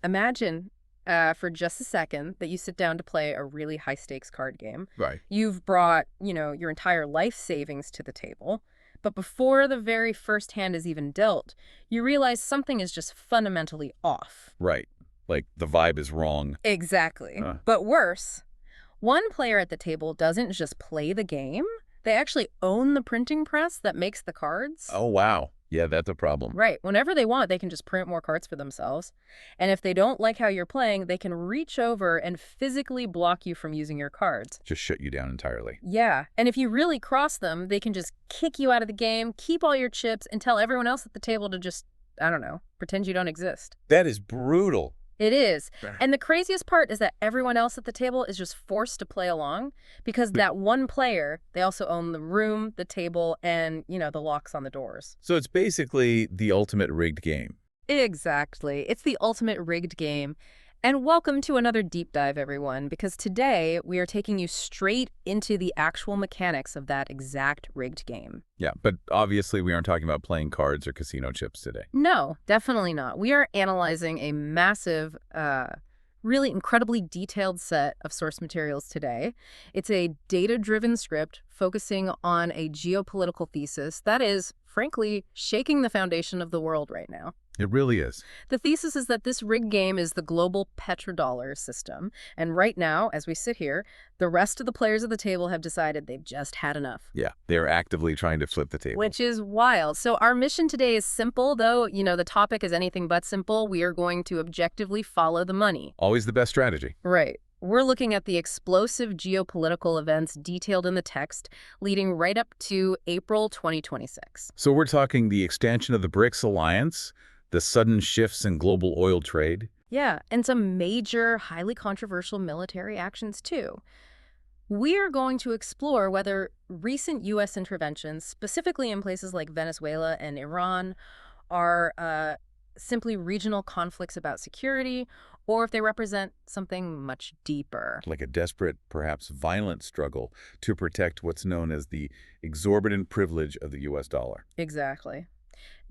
Imagine for just a second that you sit down to play a really high-stakes card game. Right. You've brought, your entire life savings to the table. But before the very first hand is even dealt, you realize something is just fundamentally off. Right. Like the vibe is wrong. Exactly. Uh, But worse, one player at the table doesn't just play the game. They actually own the printing press that makes the cards. oh, wow. Yeah, that's a problem. Right. Whenever they want, they can just print more cards for themselves. And if they don't like how you're playing, they can reach over and physically block you from using your cards. Just shut you down entirely. Yeah. And if you really cross them, they can just kick you out of the game, keep all your chips, and tell everyone else at the table to just, I don't know, pretend you don't exist. That is brutal. It is. Right. And the craziest part is that everyone else at the table is just forced to play along because that one player, they also own the room, the table, and, the locks on the doors. So it's basically the ultimate rigged game. Exactly. It's the ultimate rigged game. And welcome to another deep dive, everyone, because today we are taking you straight into the actual mechanics of that exact rigged game. Yeah, but obviously we aren't talking about playing cards or casino chips today. No, definitely not. We are analyzing a massive, really incredibly detailed set of source materials today. It's a data-driven script focusing on a geopolitical thesis that is, frankly, shaking the foundation of the world right now. It really is. The thesis is that this rigged game is the global petrodollar system. And right now, as we sit here, the rest of the players at the table have decided they've just had enough. Yeah, they're actively trying to flip the table. Which is wild. So our mission today is simple, though, the topic is anything but simple. We are going to objectively follow the money. Always the best strategy. Right. We're looking at the explosive geopolitical events detailed in the text, leading right up to April 2026. So we're talking the extension of the BRICS alliance, the sudden shifts in global oil trade. Yeah, and some major, highly controversial military actions, too. We are going to explore whether recent U.S. interventions, specifically in places like Venezuela and Iran, are simply regional conflicts about security, or if they represent something much deeper. Like a desperate, perhaps violent struggle to protect what's known as the exorbitant privilege of the U.S. dollar. Exactly.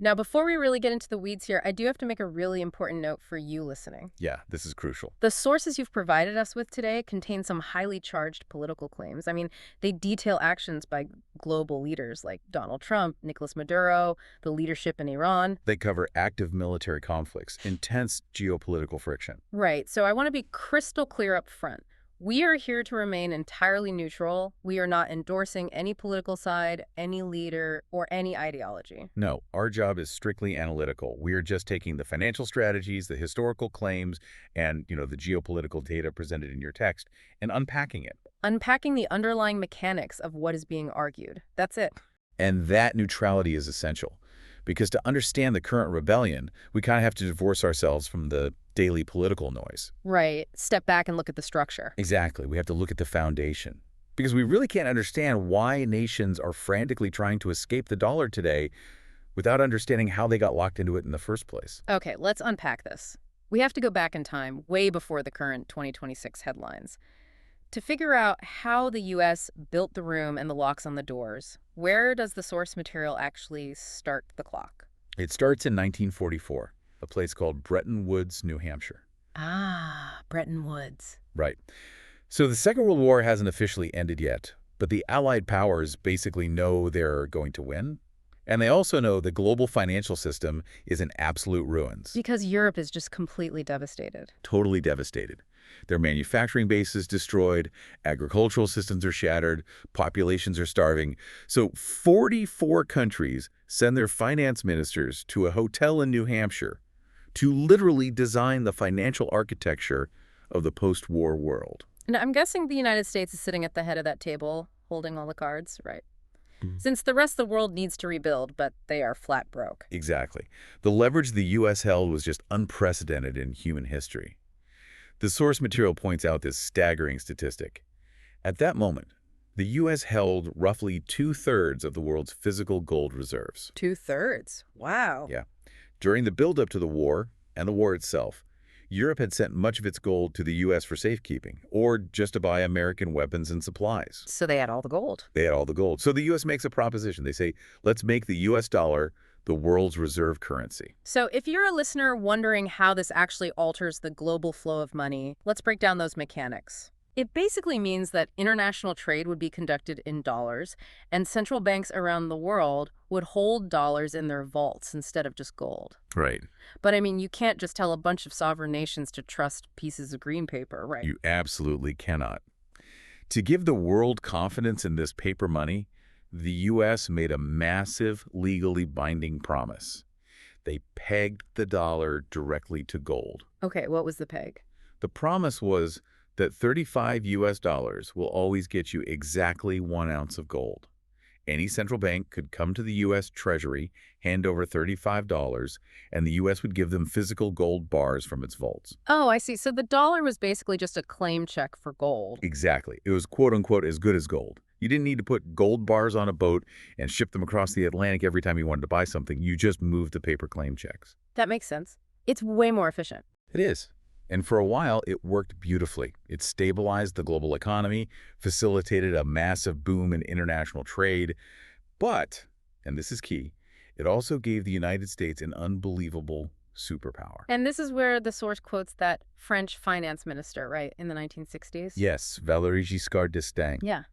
Now, before we really get into the weeds here, I do have to make a really important note for you listening. Yeah, this is crucial. The sources you've provided us with today contain some highly charged political claims. I mean, they detail actions by global leaders like Donald Trump, Nicolas Maduro, the leadership in Iran. They cover active military conflicts, intense geopolitical friction. Right. So I want to be crystal clear up front. We are here to remain entirely neutral. We are not endorsing any political side, any leader, or any ideology. No, our job is strictly analytical. We are just taking the financial strategies, the historical claims, and, the geopolitical data presented in your text and unpacking it. Unpacking the underlying mechanics of what is being argued. That's it. And that neutrality is essential. Because to understand the current rebellion, we kind of have to divorce ourselves from the daily political noise. Right. Step back and look at the structure. Exactly. We have to look at the foundation. Because we really can't understand why nations are frantically trying to escape the dollar today without understanding how they got locked into it in the first place. Okay, let's unpack this. We have to go back in time, way before the current 2026 headlines, to figure out how the U.S. built the room and the locks on the doors. Where does the source material actually start the clock? It starts in 1944, a place called Bretton Woods, New Hampshire. Ah, Bretton Woods. Right. So the Second World War hasn't officially ended yet, but the Allied powers basically know they're going to win. And they also know the global financial system is in absolute ruins. Because Europe is just completely devastated. Totally devastated. Their manufacturing base is destroyed, agricultural systems are shattered, populations are starving. So 44 countries send their finance ministers to a hotel in New Hampshire to literally design the financial architecture of the post-war world. And I'm guessing the United States is sitting at the head of that table, holding all the cards, right? Since the rest of the world needs to rebuild, but they are flat broke. Exactly. The leverage the U.S. held was just unprecedented in human history. The source material points out this staggering statistic. At that moment, the U.S. held roughly 2/3 of the world's physical gold reserves. 2/3? Wow. Yeah. During the buildup to the war, and the war itself, Europe had sent much of its gold to the U.S. for safekeeping, or just to buy American weapons and supplies. So they had all the gold. They had all the gold. So the U.S. makes a proposition. They say, let's make the U.S. dollar the world's reserve currency. So if you're a listener wondering how this actually alters the global flow of money, let's break down those mechanics. It basically means that international trade would be conducted in dollars, and central banks around the world would hold dollars in their vaults instead of just gold. Right. But I mean, you can't just tell a bunch of sovereign nations to trust pieces of green paper, right? You absolutely cannot. To give the world confidence in this paper money, the U.S. made a massive, legally binding promise. They pegged the dollar directly to gold. Okay, what was the peg? The promise was that 35 U.S. dollars will always get you exactly 1 ounce of gold. Any central bank could come to the U.S. Treasury, hand over $35, and the U.S. would give them physical gold bars from its vaults. Oh, I see. So the dollar was basically just a claim check for gold. Exactly. It was quote-unquote as good as gold. You didn't need to put gold bars on a boat and ship them across the Atlantic every time you wanted to buy something. You just moved the paper claim checks. That makes sense. It's way more efficient. It is. And for a while, it worked beautifully. It stabilized the global economy, facilitated a massive boom in international trade. But, and this is key, it also gave the United States an unbelievable superpower. And this is where the source quotes that French finance minister, right, in the 1960s? Yes, Valéry Giscard d'Estaing. Yeah.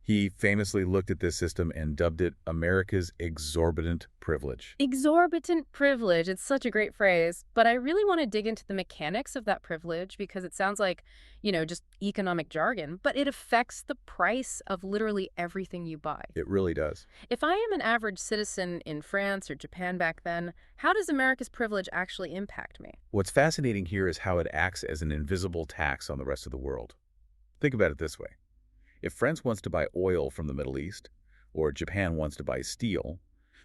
He famously looked at this system and dubbed it America's exorbitant privilege. Exorbitant privilege. It's such a great phrase. But I really want to dig into the mechanics of that privilege because it sounds like, just economic jargon, but it affects the price of literally everything you buy. It really does. If I am an average citizen in France or Japan back then, how does America's privilege actually impact me? What's fascinating here is how it acts as an invisible tax on the rest of the world. Think about it this way. If France wants to buy oil from the Middle East, or Japan wants to buy steel,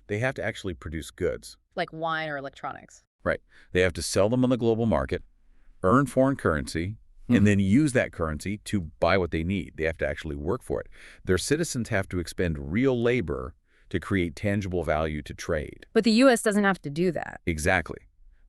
they have to actually produce goods. Like wine or electronics. Right. They have to sell them on the global market, earn foreign currency, and then use that currency to buy what they need. They have to actually work for it. Their citizens have to expend real labor to create tangible value to trade. But the U.S. doesn't have to do that. Exactly.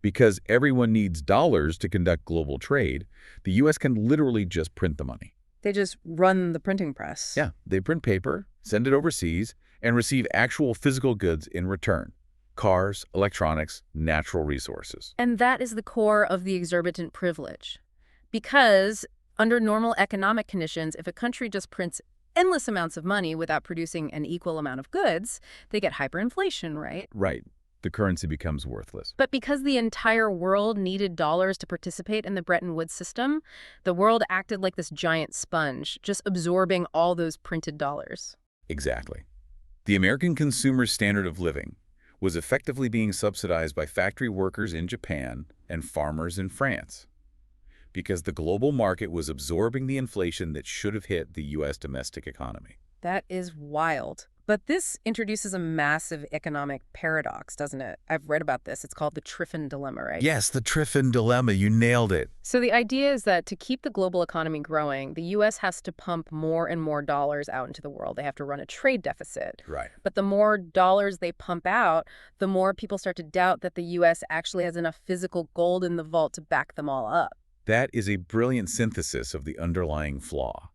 Because everyone needs dollars to conduct global trade, the U.S. can literally just print the money. They just run the printing press. Yeah, they print paper, send it overseas, and receive actual physical goods in return. Cars, electronics, natural resources. And that is the core of the exorbitant privilege. Because under normal economic conditions, if a country just prints endless amounts of money without producing an equal amount of goods, they get hyperinflation, right? Right. The currency becomes worthless. But because the entire world needed dollars to participate in the Bretton Woods system, the world acted like this giant sponge, just absorbing all those printed dollars. Exactly. The American consumer's standard of living was effectively being subsidized by factory workers in Japan and farmers in France, because the global market was absorbing the inflation that should have hit the U.S. domestic economy. That is wild. But this introduces a massive economic paradox, doesn't it? I've read about this. It's called the Triffin dilemma, right? Yes, the Triffin dilemma. You nailed it. So the idea is that to keep the global economy growing, the U.S. has to pump more and more dollars out into the world. They have to run a trade deficit. Right. But the more dollars they pump out, the more people start to doubt that the U.S. actually has enough physical gold in the vault to back them all up. That is a brilliant synthesis of the underlying flaw.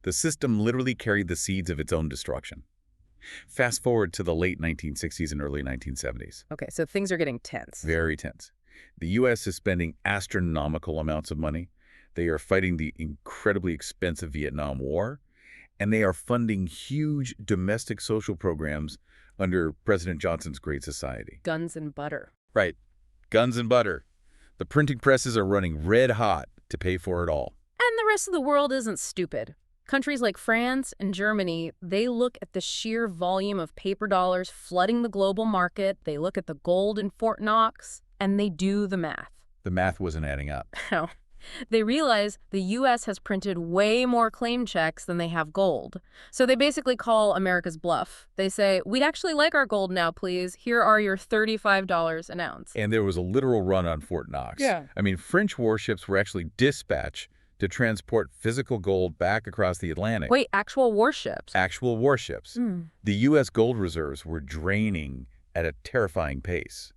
The system literally carried the seeds of its own destruction. Fast forward to the late 1960s and early 1970s. Okay, so things are getting tense. Very tense. The U.S. is spending astronomical amounts of money. They are fighting the incredibly expensive Vietnam War, and they are funding huge domestic social programs under President Johnson's Great Society. Guns and butter. Right. Guns and butter. The printing presses are running red hot to pay for it all. And the rest of the world isn't stupid. Countries like France and Germany, they look at the sheer volume of paper dollars flooding the global market. They look at the gold in Fort Knox, and they do the math. The math wasn't adding up. No. They realize the U.S. has printed way more claim checks than they have gold. So they basically call America's bluff. They say, we'd actually like our gold now, please. Here are your $35 an ounce. And there was a literal run on Fort Knox. Yeah. I mean, French warships were actually dispatched to transport physical gold back across the Atlantic. Wait, actual warships? Actual warships. The U.S. gold reserves were draining at a terrifying pace.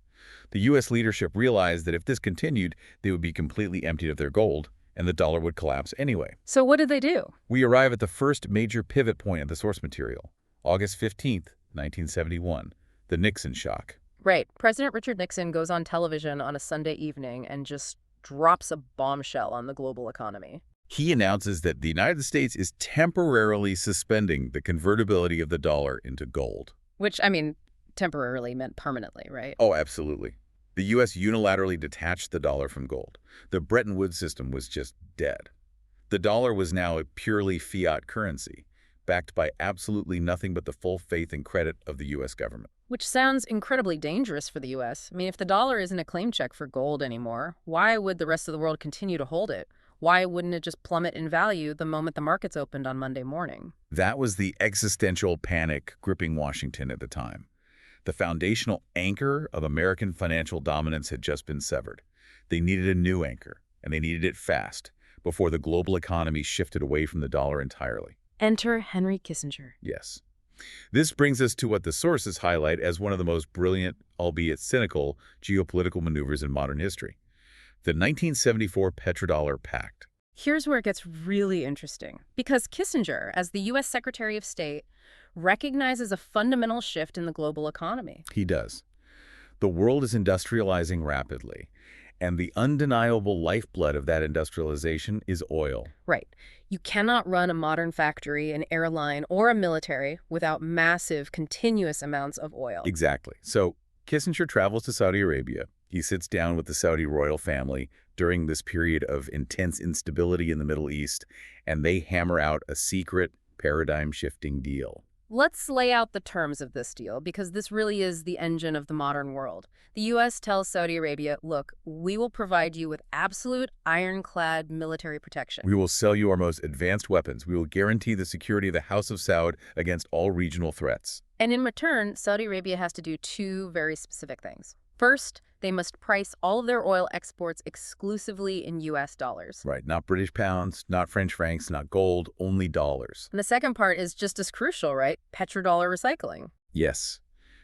The U.S. leadership realized that if this continued, they would be completely emptied of their gold, and the dollar would collapse anyway. So what did they do? We arrive at the first major pivot point of the source material, August 15th, 1971, the Nixon shock. Right. President Richard Nixon goes on television on a Sunday evening and just drops a bombshell on the global economy. He announces that the United States is temporarily suspending the convertibility of the dollar into gold. Which, I mean, temporarily meant permanently, right? Oh, absolutely. The U.S. unilaterally detached the dollar from gold. The Bretton Woods system was just dead. The dollar was now a purely fiat currency, backed by absolutely nothing but the full faith and credit of the U.S. government. Which sounds incredibly dangerous for the U.S. I mean, if the dollar isn't a claim check for gold anymore, why would the rest of the world continue to hold it? Why wouldn't it just plummet in value the moment the markets opened on Monday morning? That was the existential panic gripping Washington at the time. The foundational anchor of American financial dominance had just been severed. They needed a new anchor, and they needed it fast, before the global economy shifted away from the dollar entirely. Enter Henry Kissinger. Yes. This brings us to what the sources highlight as one of the most brilliant, albeit cynical, geopolitical maneuvers in modern history: the 1974 Petrodollar Pact. Here's where it gets really interesting. Because Kissinger, as the U.S. Secretary of State, recognizes a fundamental shift in the global economy. He does. The world is industrializing rapidly, and the undeniable lifeblood of that industrialization is oil. Right. You cannot run a modern factory, an airline, or a military without massive, continuous amounts of oil. Exactly. So Kissinger travels to Saudi Arabia. He sits down with the Saudi royal family during this period of intense instability in the Middle East, and they hammer out a secret, paradigm-shifting deal. Let's lay out the terms of this deal, because this really is the engine of the modern world. The U.S. tells Saudi Arabia, look, we will provide you with absolute ironclad military protection. We will sell you our most advanced weapons. We will guarantee the security of the House of Saud against all regional threats. And in return, Saudi Arabia has to do two very specific things. First, they must price all of their oil exports exclusively in U.S. dollars. Right, not British pounds, not French francs, not gold, only dollars. And the second part is just as crucial, right? Petrodollar recycling. Yes.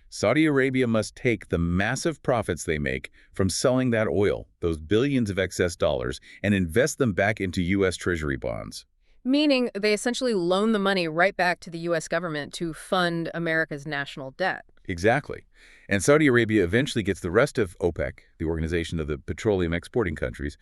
Saudi Arabia must take the massive profits they make from selling that oil, those billions of excess dollars, and invest them back into U.S. Treasury bonds. Meaning they essentially loan the money right back to the U.S. government to fund America's national debt. Exactly. And Saudi Arabia eventually gets the rest of OPEC, the Organization of the Petroleum Exporting Countries,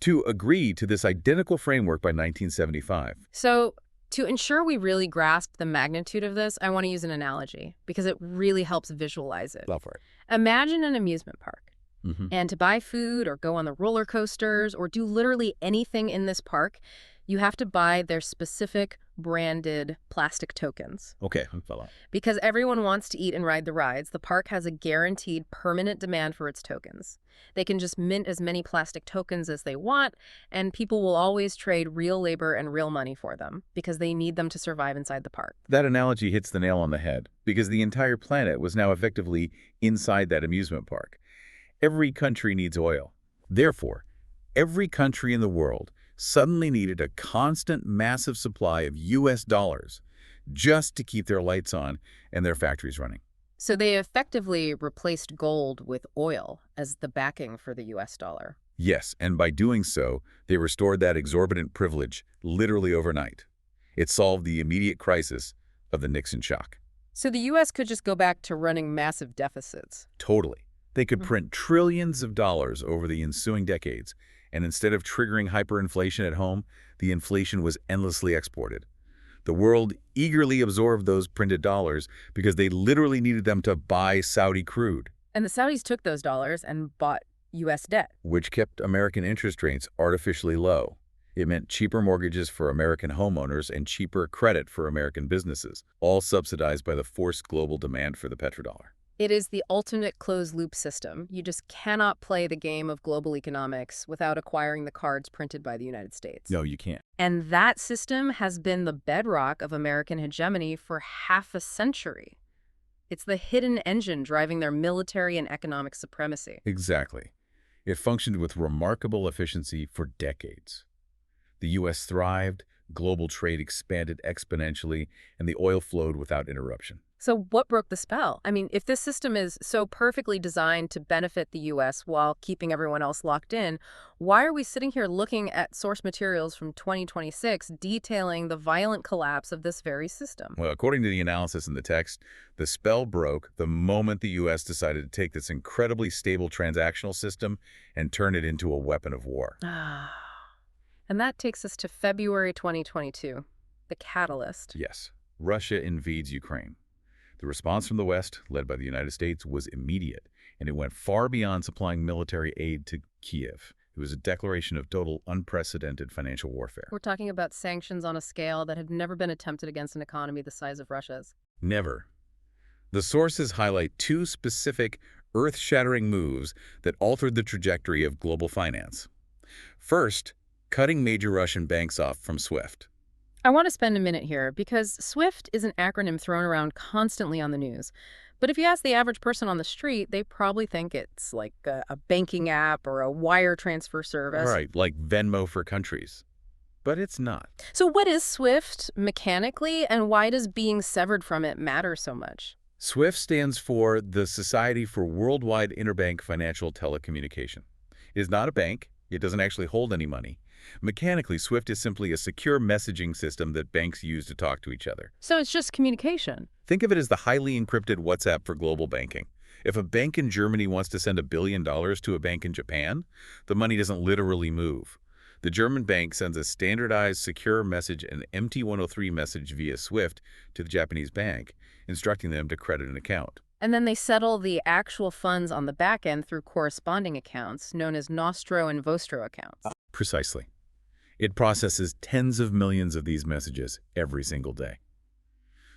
to agree to this identical framework by 1975. So to ensure we really grasp the magnitude of this, I want to use an analogy because it really helps visualize it. Love for it. Imagine an amusement park. Mm-hmm. And to buy food or go on the roller coasters or do literally anything in this park, you have to buy their specific branded plastic tokens. Okay, I'm following. Because everyone wants to eat and ride the rides, the park has a guaranteed permanent demand for its tokens. They can just mint as many plastic tokens as they want, and people will always trade real labor and real money for them because they need them to survive inside the park. That analogy hits the nail on the head because the entire planet was now effectively inside that amusement park. Every country needs oil. Therefore, every country in the world suddenly needed a constant, massive supply of U.S. dollars just to keep their lights on and their factories running. So they effectively replaced gold with oil as the backing for the U.S. dollar. Yes, and by doing so, they restored that exorbitant privilege literally overnight. It solved the immediate crisis of the Nixon shock. So the U.S. could just go back to running massive deficits. Totally. They could print trillions of dollars over the ensuing decades, and instead of triggering hyperinflation at home, the inflation was endlessly exported. The world eagerly absorbed those printed dollars because they literally needed them to buy Saudi crude. And the Saudis took those dollars and bought U.S. debt. Which kept American interest rates artificially low. It meant cheaper mortgages for American homeowners and cheaper credit for American businesses, all subsidized by the forced global demand for the petrodollar. It is the ultimate closed-loop system. You just cannot play the game of global economics without acquiring the cards printed by the United States. No, you can't. And that system has been the bedrock of American hegemony for half a century. It's the hidden engine driving their military and economic supremacy. Exactly. It functioned with remarkable efficiency for decades. The U.S. thrived, Global trade expanded exponentially, and the oil flowed without interruption. So what broke the spell? I mean, if this system is so perfectly designed to benefit the U.S. while keeping everyone else locked in, why are we sitting here looking at source materials from 2026 detailing the violent collapse of this very system? Well, according to the analysis in the text, the spell broke the moment the U.S. decided to take this incredibly stable transactional system and turn it into a weapon of war. Ah. And that takes us to February 2022, the catalyst. Yes, Russia invades Ukraine. The response from the West, led by the United States, was immediate, and it went far beyond supplying military aid to Kiev. It was a declaration of total unprecedented financial warfare. We're talking about sanctions on a scale that had never been attempted against an economy the size of Russia's. Never. The sources highlight two specific, earth-shattering moves that altered the trajectory of global finance. First, cutting major Russian banks off from SWIFT. I want to spend a minute here because SWIFT is an acronym thrown around constantly on the news. But if you ask the average person on the street, they probably think it's like a banking app or a wire transfer service. Right, like Venmo for countries. But it's not. So what is SWIFT mechanically, and why does being severed from it matter so much? SWIFT stands for the Society for Worldwide Interbank Financial Telecommunication. It is not a bank. It doesn't actually hold any money. Mechanically, SWIFT is simply a secure messaging system that banks use to talk to each other. So it's just communication. Think of it as the highly encrypted WhatsApp for global banking. If a bank in Germany wants to send $1 billion to a bank in Japan, the money doesn't literally move. The German bank sends a standardized, secure message, an MT-103 message via SWIFT to the Japanese bank, instructing them to credit an account. And then they settle the actual funds on the back end through corresponding accounts, known as Nostro and Vostro accounts. Precisely. It processes tens of millions of these messages every single day.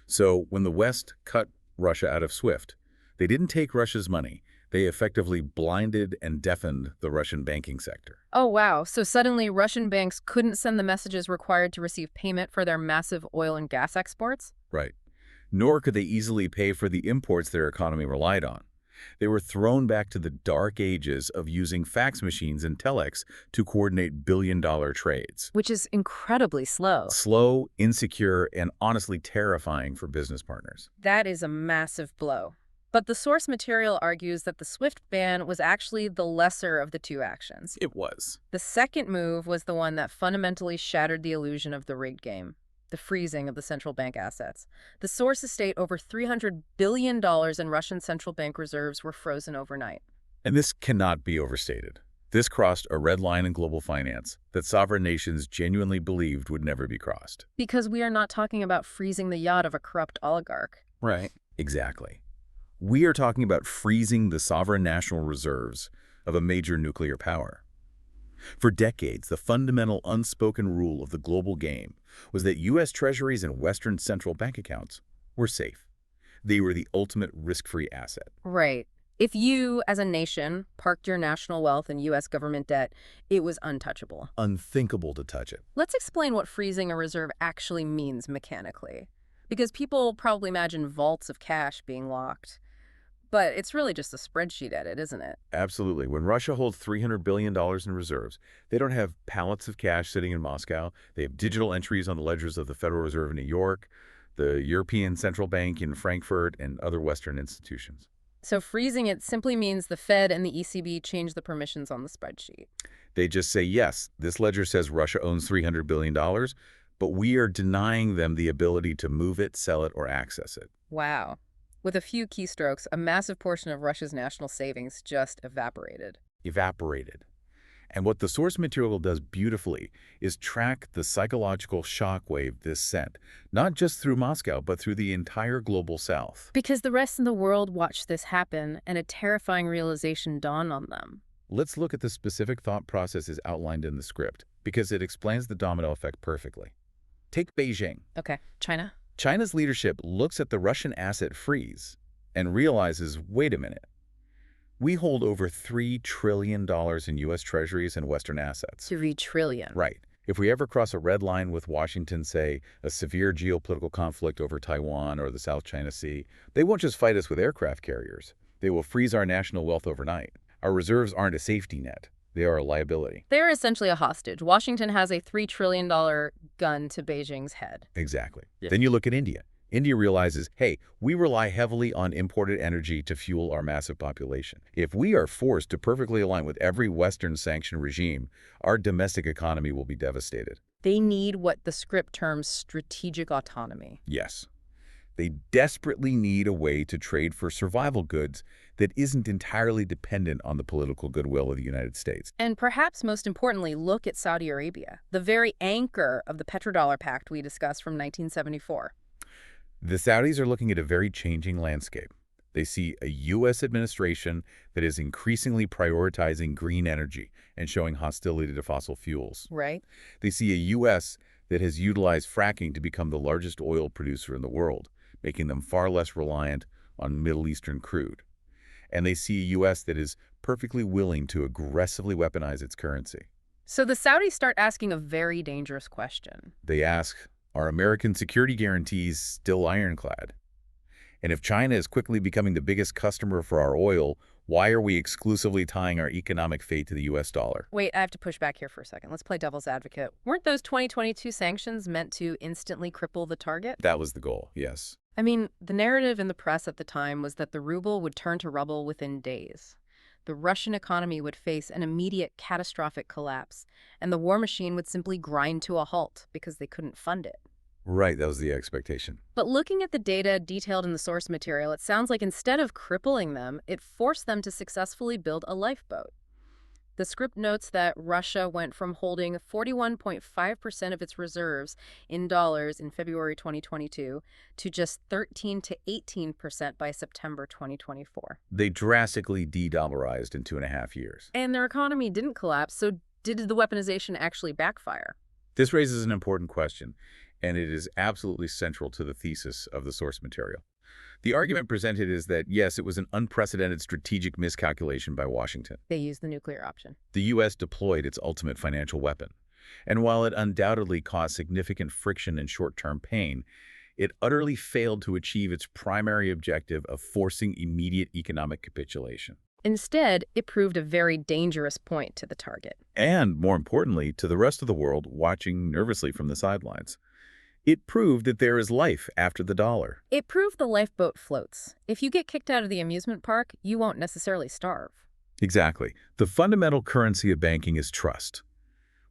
So when the West cut Russia out of SWIFT, they didn't take Russia's money. They effectively blinded and deafened the Russian banking sector. Oh, wow. So suddenly Russian banks couldn't send the messages required to receive payment for their massive oil and gas exports? Right. Nor could they easily pay for the imports their economy relied on. They were thrown back to the dark ages of using fax machines and telex to coordinate billion-dollar trades. Which is incredibly slow. Slow, insecure, and honestly terrifying for business partners. That is a massive blow. But the source material argues that the SWIFT ban was actually the lesser of the two actions. It was. The second move was the one that fundamentally shattered the illusion of the rigged game. The freezing of the central bank assets. The sources state over $300 billion in Russian central bank reserves were frozen overnight. And this cannot be overstated. This crossed a red line in global finance that sovereign nations genuinely believed would never be crossed. Because we are not talking about freezing the yacht of a corrupt oligarch. Right. Exactly. We are talking about freezing the sovereign national reserves of a major nuclear power. For decades, the fundamental unspoken rule of the global game was that U.S. treasuries and Western central bank accounts were safe. They were the ultimate risk-free asset. Right. If you, as a nation, parked your national wealth in U.S. government debt, it was untouchable. Unthinkable to touch it. Let's explain what freezing a reserve actually means mechanically. Because people probably imagine vaults of cash being locked. But it's really just a spreadsheet edit, isn't it? Absolutely. When Russia holds $300 billion in reserves, they don't have pallets of cash sitting in Moscow. They have digital entries on the ledgers of the Federal Reserve in New York, the European Central Bank in Frankfurt, and other Western institutions. So freezing it simply means the Fed and the ECB change the permissions on the spreadsheet. They just say, yes, this ledger says Russia owns $300 billion, but we are denying them the ability to move it, sell it, or access it. Wow. With a few keystrokes, a massive portion of Russia's national savings just evaporated. Evaporated. And what the source material does beautifully is track the psychological shockwave this sent, not just through Moscow, but through the entire global south. Because the rest of the world watched this happen, and a terrifying realization dawned on them. Let's look at the specific thought processes outlined in the script, because it explains the domino effect perfectly. Take Beijing. Okay, China? China's leadership looks at the Russian asset freeze and realizes, wait a minute, we hold over $3 trillion in U.S. treasuries and Western assets. $3 trillion. Right. If we ever cross a red line with Washington, say, a severe geopolitical conflict over Taiwan or the South China Sea, they won't just fight us with aircraft carriers. They will freeze our national wealth overnight. Our reserves aren't a safety net. They are a liability. They're essentially a hostage. Washington has a $3 trillion gun to Beijing's head. Exactly. Yeah. Then you look at India. India realizes, hey, we rely heavily on imported energy to fuel our massive population. If we are forced to perfectly align with every Western sanction regime, our domestic economy will be devastated. They need what the script terms strategic autonomy. Yes. They desperately need a way to trade for survival goods that isn't entirely dependent on the political goodwill of the United States. And perhaps most importantly, look at Saudi Arabia, the very anchor of the petrodollar pact we discussed from 1974. The Saudis are looking at a very changing landscape. They see a U.S. administration that is increasingly prioritizing green energy and showing hostility to fossil fuels. Right. They see a U.S. that has utilized fracking to become the largest oil producer in the world, making them far less reliant on Middle Eastern crude. And they see a U.S. that is perfectly willing to aggressively weaponize its currency. So the Saudis start asking a very dangerous question. They ask, are American security guarantees still ironclad? And if China is quickly becoming the biggest customer for our oil, why are we exclusively tying our economic fate to the U.S. dollar? Wait, I have to push back here for a second. Let's play devil's advocate. Weren't those 2022 sanctions meant to instantly cripple the target? That was the goal, yes. I mean, the narrative in the press at the time was that the ruble would turn to rubble within days. The Russian economy would face an immediate catastrophic collapse, and the war machine would simply grind to a halt because they couldn't fund it. Right, that was the expectation. But looking at the data detailed in the source material, it sounds like instead of crippling them, it forced them to successfully build a lifeboat. The script notes that Russia went from holding 41.5% of its reserves in dollars in February 2022 to just 13 to 18% by September 2024. They drastically de-dollarized in 2.5 years. And their economy didn't collapse, so did the weaponization actually backfire? This raises an important question, and it is absolutely central to the thesis of the source material. The argument presented is that, yes, it was an unprecedented strategic miscalculation by Washington. They used the nuclear option. The U.S. deployed its ultimate financial weapon. And while it undoubtedly caused significant friction and short-term pain, it utterly failed to achieve its primary objective of forcing immediate economic capitulation. Instead, it proved a very dangerous point to the target. And, more importantly, to the rest of the world watching nervously from the sidelines. It proved that there is life after the dollar. It proved the lifeboat floats. If you get kicked out of the amusement park, you won't necessarily starve. Exactly. The fundamental currency of banking is trust.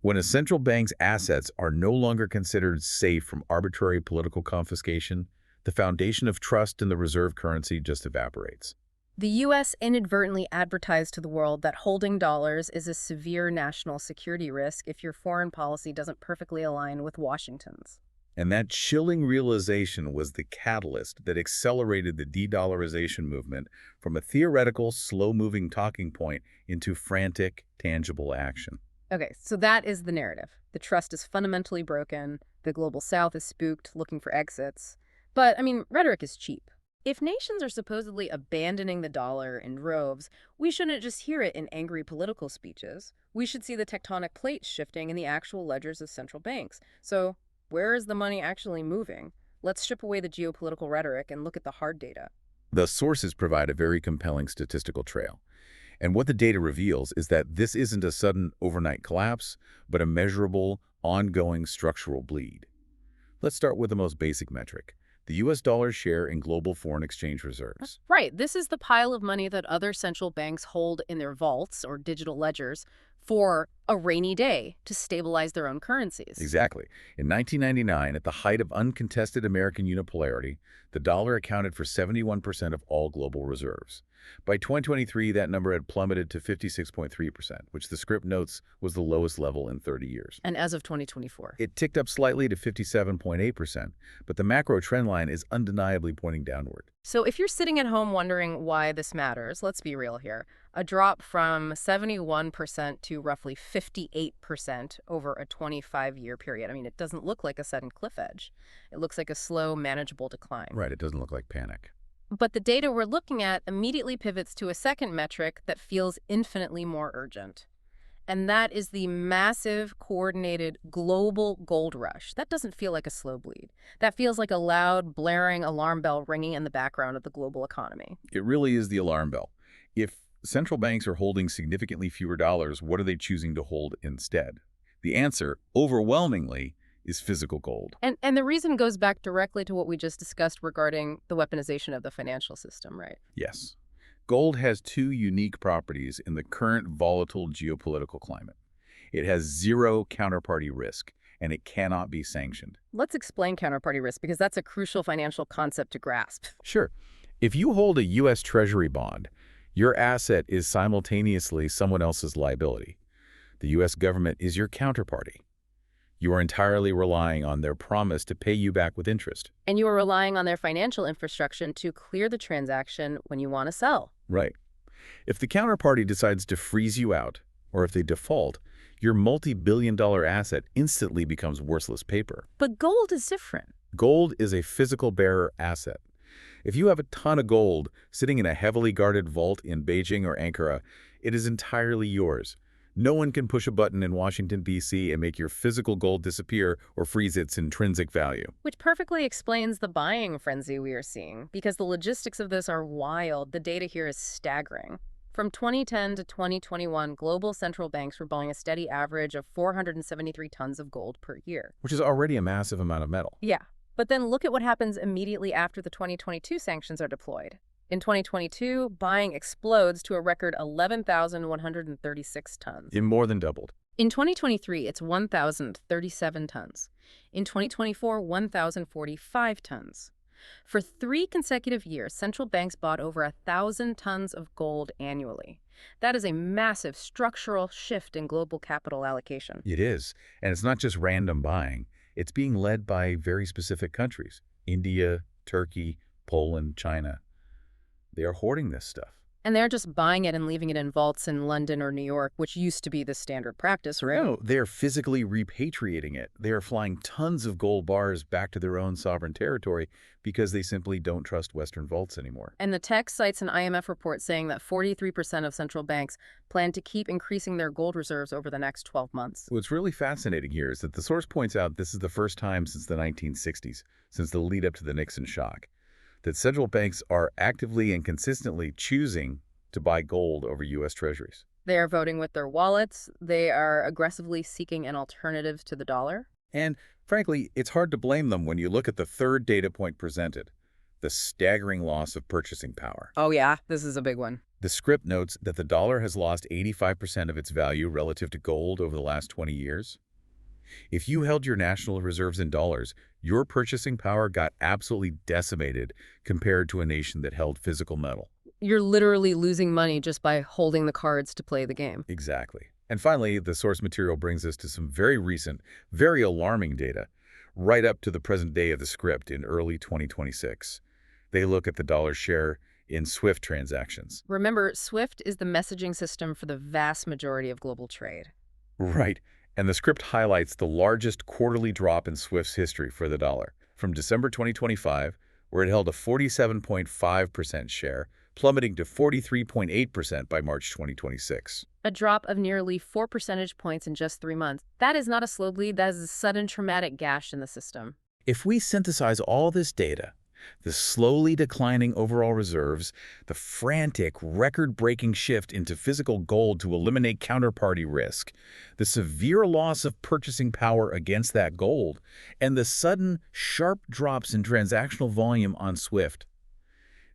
When a central bank's assets are no longer considered safe from arbitrary political confiscation, the foundation of trust in the reserve currency just evaporates. The U.S. inadvertently advertised to the world that holding dollars is a severe national security risk if your foreign policy doesn't perfectly align with Washington's. And that chilling realization was the catalyst that accelerated the de-dollarization movement from a theoretical, slow-moving talking point into frantic, tangible action. Okay, so that is the narrative. The trust is fundamentally broken. The global south is spooked, looking for exits. But, I mean, rhetoric is cheap. If nations are supposedly abandoning the dollar in droves, we shouldn't just hear it in angry political speeches. We should see the tectonic plates shifting in the actual ledgers of central banks. So, where is the money actually moving? Let's strip away the geopolitical rhetoric and look at the hard data. The sources provide a very compelling statistical trail. And what the data reveals is that this isn't a sudden overnight collapse, but a measurable, ongoing structural bleed. Let's start with the most basic metric, the U.S. dollar's share in global foreign exchange reserves. Right, this is the pile of money that other central banks hold in their vaults or digital ledgers for a rainy day to stabilize their own currencies. Exactly. In 1999, at the height of uncontested American unipolarity, the dollar accounted for 71% of all global reserves. By 2023, that number had plummeted to 56.3%, which the script notes was the lowest level in 30 years. And as of 2024, It ticked up slightly to 57.8%, but the macro trend line is undeniably pointing downward. so if you're sitting at home wondering why this matters, let's be real here. A drop from 71% to roughly 58% over a 25-year period. I mean, it doesn't look like a sudden cliff edge. It looks like a slow, manageable decline. Right, it doesn't look like panic. But the data we're looking at immediately pivots to a second metric that feels infinitely more urgent. And that is the massive, coordinated, global gold rush. That doesn't feel like a slow bleed. That feels like a loud, blaring alarm bell ringing in the background of the global economy. It really is the alarm bell. If central banks are holding significantly fewer dollars. What are they choosing to hold instead? The answer, overwhelmingly, is physical gold. And the reason goes back directly to what we just discussed regarding the weaponization of the financial system, right? Yes. Gold has two unique properties in the current volatile geopolitical climate. It has zero counterparty risk, and it cannot be sanctioned. Let's explain counterparty risk because that's a crucial financial concept to grasp. Sure. If you hold a U.S. Treasury bond, your asset is simultaneously someone else's liability. The U.S. government is your counterparty. You are entirely relying on their promise to pay you back with interest. And you are relying on their financial infrastructure to clear the transaction when you want to sell. Right. If the counterparty decides to freeze you out, or if they default, your multi-billion-dollar asset instantly becomes worthless paper. But gold is different. Gold is a physical bearer asset. If you have a ton of gold sitting in a heavily guarded vault in Beijing or Ankara, it is entirely yours. No one can push a button in Washington, D.C. and make your physical gold disappear or freeze its intrinsic value. Which perfectly explains the buying frenzy we are seeing, because the logistics of this are wild. The data here is staggering. From 2010 to 2021, global central banks were buying a steady average of 473 tons of gold per year. Which is already a massive amount of metal. Yeah, but then look at what happens immediately after the 2022 sanctions are deployed. In 2022, buying explodes to a record 11,136 tons. It more than doubled. In 2023, it's 1,037 tons. In 2024, 1,045 tons. For 3 consecutive years, central banks bought over 1,000 tons of gold annually. That is a massive structural shift in global capital allocation. It is. And it's not just random buying. It's being led by very specific countries. India, Turkey, Poland, China. They are hoarding this stuff. And they're just buying it and leaving it in vaults in London or New York, which used to be the standard practice, right? No, they're physically repatriating it. They are flying tons of gold bars back to their own sovereign territory because they simply don't trust Western vaults anymore. And the tech cites an IMF report saying that 43% of central banks plan to keep increasing their gold reserves over the next 12 months. What's really fascinating here is that the source points out this is the first time since the 1960s, since the lead up to the Nixon shock, that central banks are actively and consistently choosing to buy gold over U.S. Treasuries. They are voting with their wallets. They are aggressively seeking an alternative to the dollar. And frankly, it's hard to blame them when you look at the third data point presented, the staggering loss of purchasing power. Oh yeah, this is a big one. The script notes that the dollar has lost 85% of its value relative to gold over the last 20 years. If you held your national reserves in dollars, your purchasing power got absolutely decimated compared to a nation that held physical metal. You're literally losing money just by holding the cards to play the game. Exactly. And finally, the source material brings us to some very recent, very alarming data, right up to the present day of the script in early 2026. They look at the dollar's share in SWIFT transactions. Remember, SWIFT is the messaging system for the vast majority of global trade. Right. And the script highlights the largest quarterly drop in SWIFT's history for the dollar, from December 2025, where it held a 47.5% share, plummeting to 43.8% by March 2026. A drop of nearly 4 percentage points in just 3 months. That is not a slow bleed, that is a sudden traumatic gash in the system. If we synthesize all this data, the slowly declining overall reserves, the frantic, record-breaking shift into physical gold to eliminate counterparty risk, the severe loss of purchasing power against that gold, and the sudden, sharp drops in transactional volume on SWIFT,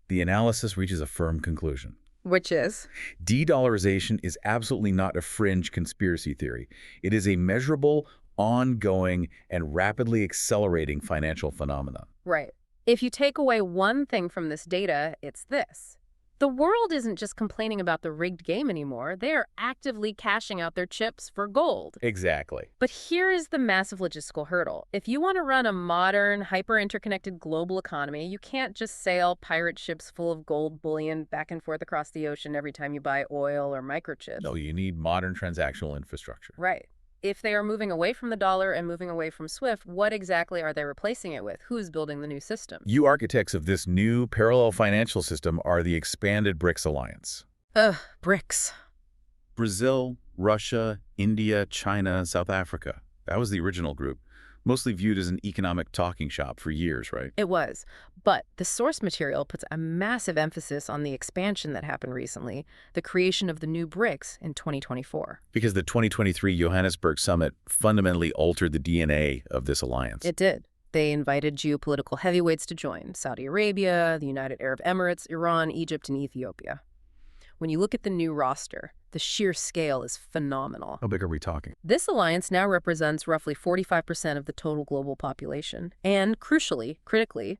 the analysis reaches a firm conclusion. Which is? De-dollarization is absolutely not a fringe conspiracy theory. It is a measurable, ongoing, and rapidly accelerating financial phenomenon. Right. If you take away one thing from this data, it's this. The world isn't just complaining about the rigged game anymore. They are actively cashing out their chips for gold. Exactly. But here is the massive logistical hurdle. If you want to run a modern, hyper-interconnected global economy, you can't just sail pirate ships full of gold bullion back and forth across the ocean every time you buy oil or microchips. No, you need modern transactional infrastructure. Right. If they are moving away from the dollar and moving away from SWIFT, what exactly are they replacing it with? Who's building the new system? You architects of this new parallel financial system are the expanded BRICS alliance. BRICS. Brazil, Russia, India, China, South Africa. That was the original group. Mostly viewed as an economic talking shop for years, right? It was. But the source material puts a massive emphasis on the expansion that happened recently, the creation of the new BRICS in 2024. Because the 2023 Johannesburg summit fundamentally altered the DNA of this alliance. It did. They invited geopolitical heavyweights to join: Saudi Arabia, the United Arab Emirates, Iran, Egypt, and Ethiopia. When you look at the new roster, the sheer scale is phenomenal. How big are we talking? This alliance now represents roughly 45% of the total global population. And critically,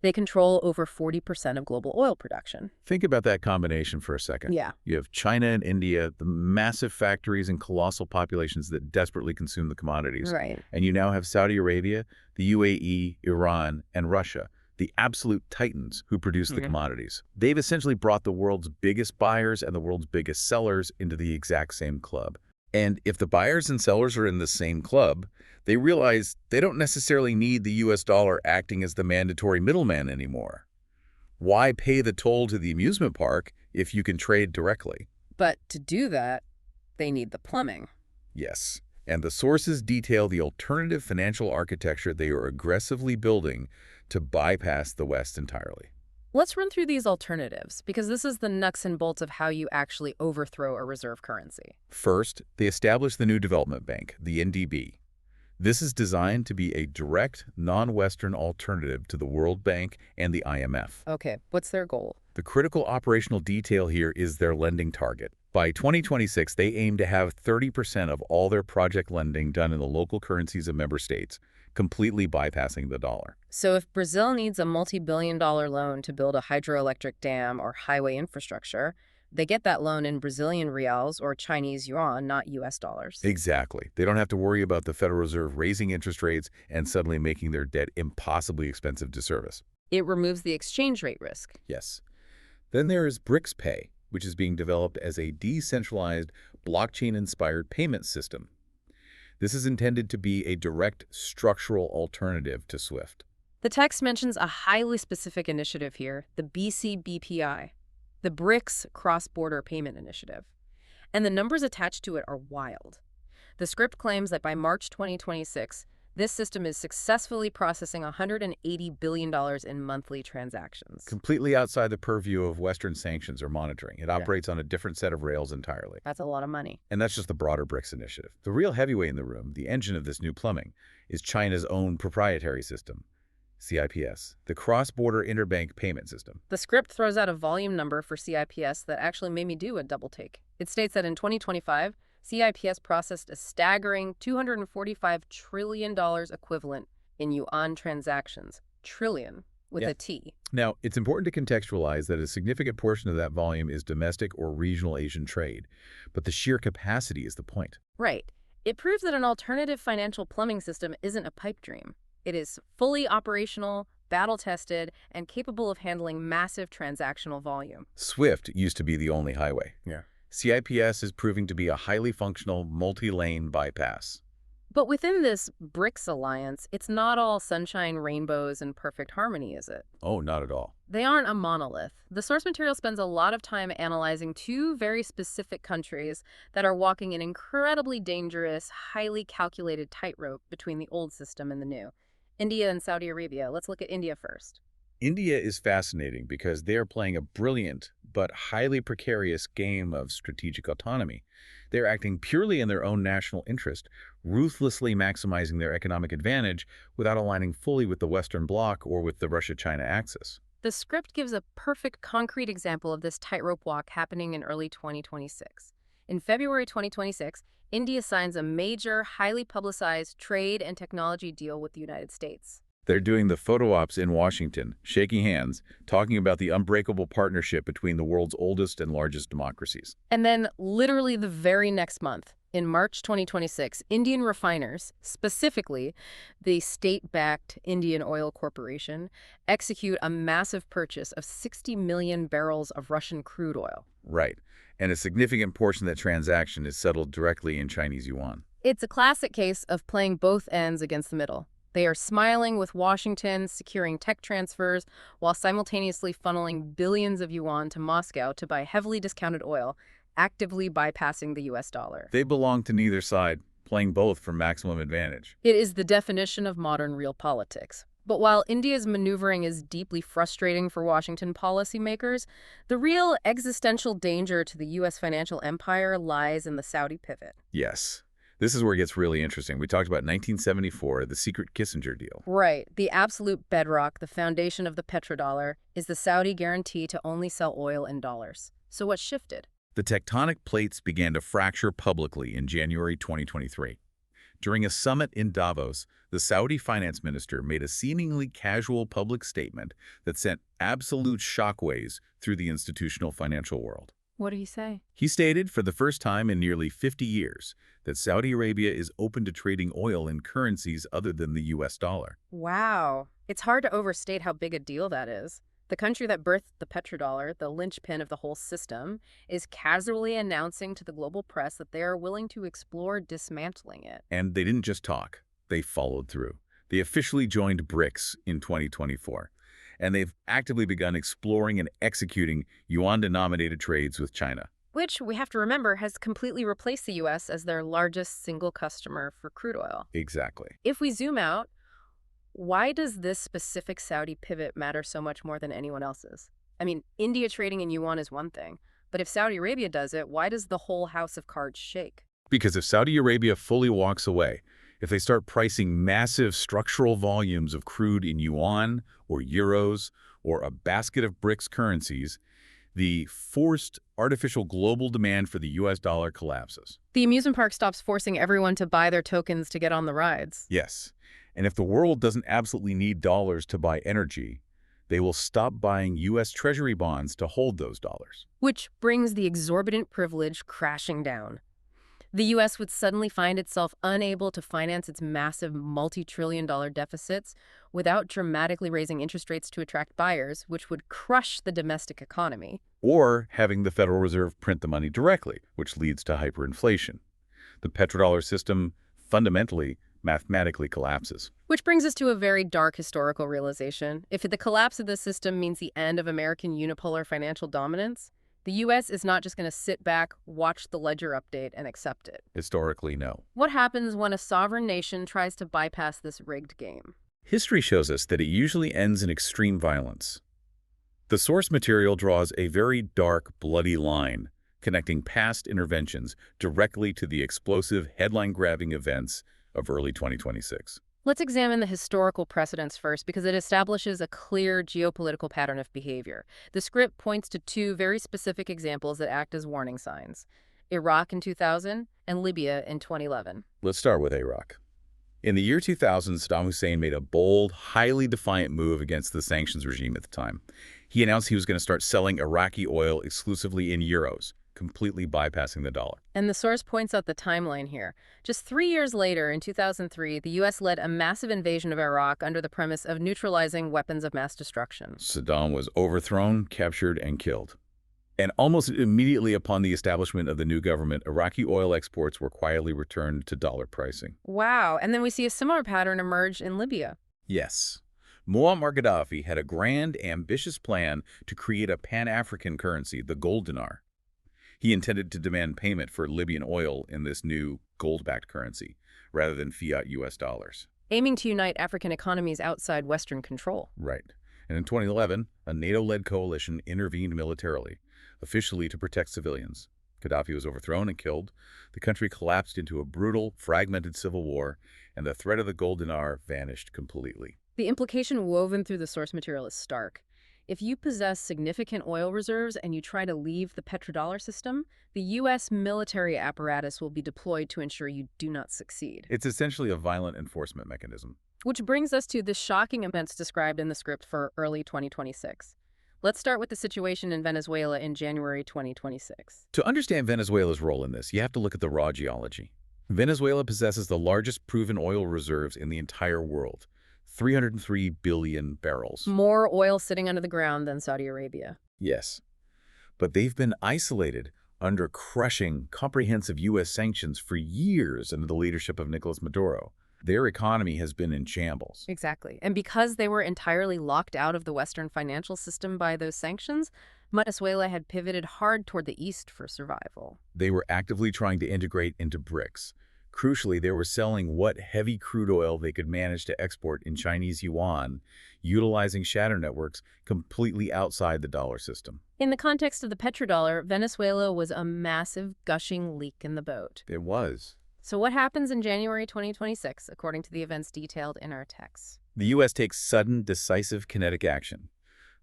they control over 40% of global oil production. Think about that combination for a second. Yeah. You have China and India, the massive factories and colossal populations that desperately consume the commodities. Right. And you now have Saudi Arabia, the UAE, Iran, and Russia, the absolute titans who produce the commodities. They've essentially brought the world's biggest buyers and the world's biggest sellers into the exact same club. And if the buyers and sellers are in the same club, they realize they don't necessarily need the US dollar acting as the mandatory middleman anymore. Why pay the toll to the amusement park if you can trade directly? But to do that, they need the plumbing. Yes. And the sources detail the alternative financial architecture they are aggressively building to bypass the West entirely. Let's run through these alternatives, because this is the nuts and bolts of how you actually overthrow a reserve currency. First, they established the new development bank, the NDB. This is designed to be a direct, non-Western alternative to the World Bank and the IMF. Okay, what's their goal? The critical operational detail here is their lending target. By 2026, they aim to have 30% of all their project lending done in the local currencies of member states, completely bypassing the dollar. So if Brazil needs a multi-billion-dollar loan to build a hydroelectric dam or highway infrastructure, they get that loan in Brazilian reals or Chinese yuan, not US dollars. Exactly. They don't have to worry about the Federal Reserve raising interest rates and suddenly making their debt impossibly expensive to service. It removes the exchange rate risk. Yes. Then there is BRICS Pay, which is being developed as a decentralized, blockchain-inspired payment system. This is intended to be a direct structural alternative to SWIFT. The text mentions a highly specific initiative here, the BCBPI, the BRICS Cross-Border Payment Initiative. And the numbers attached to it are wild. The script claims that by March 2026, this system is successfully processing $180 billion in monthly transactions. Completely outside the purview of Western sanctions or monitoring. It operates on a different set of rails entirely. That's a lot of money. And that's just the broader BRICS initiative. The real heavyweight in the room, the engine of this new plumbing, is China's own proprietary system, CIPS, the Cross-Border Interbank Payment System. The script throws out a volume number for CIPS that actually made me do a double take. It states that in 2025, CIPS processed a staggering $245 trillion equivalent in yuan transactions. Trillion, with a T. Now, it's important to contextualize that a significant portion of that volume is domestic or regional Asian trade, but the sheer capacity is the point. Right. It proves that an alternative financial plumbing system isn't a pipe dream. It is fully operational, battle-tested, and capable of handling massive transactional volume. SWIFT used to be the only highway. CIPS is proving to be a highly functional, multi-lane bypass. But within this BRICS alliance, it's not all sunshine, rainbows, and perfect harmony, is it? Oh, not at all. They aren't a monolith. The source material spends a lot of time analyzing two very specific countries that are walking an incredibly dangerous, highly calculated tightrope between the old system and the new. India and Saudi Arabia. Let's look at India first. India is fascinating because they are playing a brilliant but highly precarious game of strategic autonomy. They're acting purely in their own national interest, ruthlessly maximizing their economic advantage without aligning fully with the Western Bloc or with the Russia-China axis. The script gives a perfect concrete example of this tightrope walk happening in early 2026. In February 2026, India signs a major, highly publicized trade and technology deal with the United States. They're doing the photo ops in Washington, shaking hands, talking about the unbreakable partnership between the world's oldest and largest democracies. And then, literally the very next month, in March 2026, Indian refiners, specifically the state-backed Indian Oil Corporation, execute a massive purchase of 60 million barrels of Russian crude oil. Right. And a significant portion of that transaction is settled directly in Chinese yuan. It's a classic case of playing both ends against the middle. They are smiling with Washington, securing tech transfers, while simultaneously funneling billions of yuan to Moscow to buy heavily discounted oil, actively bypassing the US dollar. They belong to neither side, playing both for maximum advantage. It is the definition of modern realpolitics. But while India's maneuvering is deeply frustrating for Washington policymakers, the real existential danger to the U.S. financial empire lies in the Saudi pivot. Yes. This is where it gets really interesting. We talked about 1974, the secret Kissinger deal. Right. The absolute bedrock, the foundation of the petrodollar, is the Saudi guarantee to only sell oil in dollars. So what shifted? The tectonic plates began to fracture publicly in January 2023. During a summit in Davos, the Saudi finance minister made a seemingly casual public statement that sent absolute shockwaves through the institutional financial world. What did he say? He stated for the first time in nearly 50 years that Saudi Arabia is open to trading oil in currencies other than the US dollar. Wow. It's hard to overstate how big a deal that is. The country that birthed the petrodollar, the linchpin of the whole system, is casually announcing to the global press that they are willing to explore dismantling it. And they didn't just talk, they followed through. They officially joined BRICS in 2024, and they've actively begun exploring and executing yuan-denominated trades with China. Which, we have to remember, has completely replaced the U.S. as their largest single customer for crude oil. Exactly. If we zoom out, why does this specific Saudi pivot matter so much more than anyone else's? I mean, India trading in yuan is one thing, but if Saudi Arabia does it, why does the whole house of cards shake? Because if Saudi Arabia fully walks away, if they start pricing massive structural volumes of crude in yuan or euros or a basket of BRICS currencies, the forced artificial global demand for the US dollar collapses. The amusement park stops forcing everyone to buy their tokens to get on the rides. Yes. And if the world doesn't absolutely need dollars to buy energy, they will stop buying U.S. Treasury bonds to hold those dollars. Which brings the exorbitant privilege crashing down. The U.S. would suddenly find itself unable to finance its massive multi-trillion-dollar deficits without dramatically raising interest rates to attract buyers, which would crush the domestic economy. Or having the Federal Reserve print the money directly, which leads to hyperinflation. The petrodollar system fundamentally mathematically collapses. Which brings us to a very dark historical realization. If the collapse of the system means the end of American unipolar financial dominance, the U.S. is not just going to sit back, watch the ledger update, and accept it. Historically, no. What happens when a sovereign nation tries to bypass this rigged game? History shows us that it usually ends in extreme violence. The source material draws a very dark, bloody line, connecting past interventions directly to the explosive, headline-grabbing events of early 2026. Let's examine the historical precedents first because it establishes a clear geopolitical pattern of behavior. The script points to two very specific examples that act as warning signs: Iraq in 2000 and Libya in 2011. Let's start with Iraq. In the year 2000, Saddam Hussein made a bold, highly defiant move against the sanctions regime at the time. He announced he was going to start selling Iraqi oil exclusively in euros, completely bypassing the dollar. And the source points out the timeline here. Just 3 years later, in 2003, the U.S. led a massive invasion of Iraq under the premise of neutralizing weapons of mass destruction. Saddam was overthrown, captured, and killed. And almost immediately upon the establishment of the new government, Iraqi oil exports were quietly returned to dollar pricing. Wow, and then we see a similar pattern emerge in Libya. Yes. Muammar Gaddafi had a grand, ambitious plan to create a pan-African currency, the gold dinar. He intended to demand payment for Libyan oil in this new gold-backed currency, rather than fiat U.S. dollars. Aiming to unite African economies outside Western control. Right. And in 2011, a NATO-led coalition intervened militarily, officially to protect civilians. Gaddafi was overthrown and killed. The country collapsed into a brutal, fragmented civil war, and the threat of the gold dinar vanished completely. The implication woven through the source material is stark. If you possess significant oil reserves and you try to leave the petrodollar system, the U.S. military apparatus will be deployed to ensure you do not succeed. It's essentially a violent enforcement mechanism. Which brings us to the shocking events described in the script for early 2026. Let's start with the situation in Venezuela in January 2026. To understand Venezuela's role in this, you have to look at the raw geology. Venezuela possesses the largest proven oil reserves in the entire world, 303 billion barrels. More oil sitting under the ground than Saudi Arabia. Yes, but they've been isolated under crushing, comprehensive U.S. sanctions for years under the leadership of Nicolas Maduro. Their economy has been in shambles. Exactly. And because they were entirely locked out of the Western financial system by those sanctions, Venezuela had pivoted hard toward the east for survival. They were actively trying to integrate into BRICS, Crucially, they were selling what heavy crude oil they could manage to export in Chinese yuan, utilizing shadow networks completely outside the dollar system. In the context of the petrodollar, Venezuela was a massive gushing leak in the boat. It was. So what happens in January 2026, according to the events detailed in our text? The U.S. takes sudden, decisive kinetic action.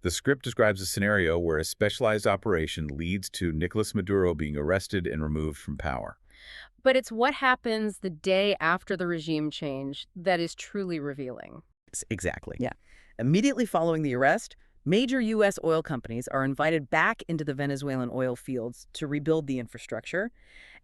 The script describes a scenario where a specialized operation leads to Nicolas Maduro being arrested and removed from power. But it's what happens the day after the regime change that is truly revealing. Exactly. Yeah. Immediately following the arrest, major U.S. oil companies are invited back into the Venezuelan oil fields to rebuild the infrastructure.